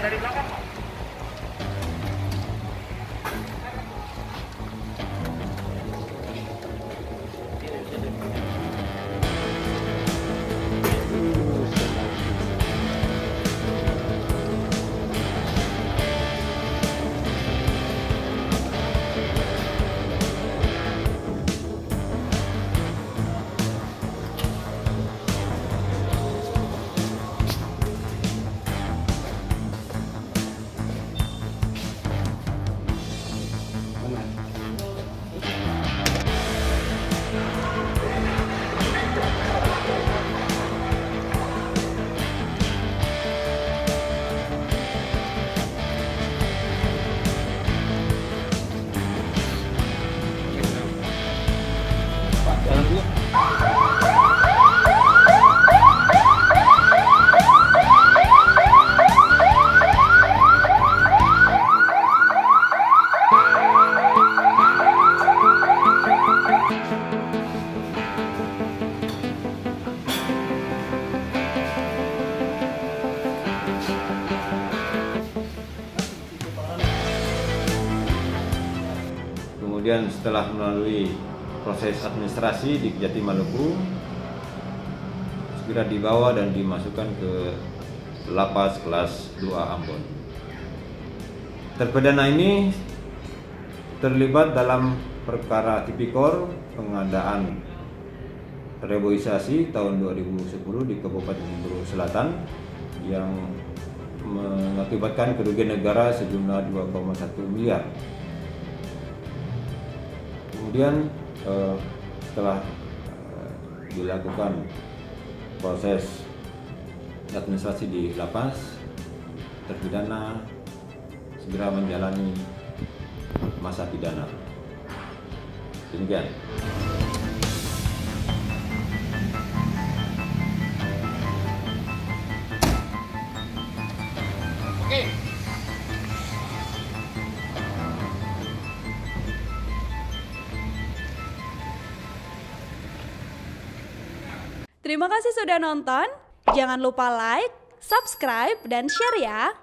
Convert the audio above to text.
dari belakang. Kemudian setelah melalui proses administrasi di Kejati Maluku, segera dibawa dan dimasukkan ke Lapas kelas 2 Ambon. Terpidana ini terlibat dalam perkara tipikor pengadaan reboisasi tahun 2010 di Kabupaten Mindoro Selatan yang mengakibatkan kerugian negara sejumlah 2,1 miliar. Kemudian setelah dilakukan proses administrasi di lapas, terpidana segera menjalani masa pidana. Demikian. Oke. Terima kasih sudah nonton. Jangan lupa like, subscribe, dan share ya.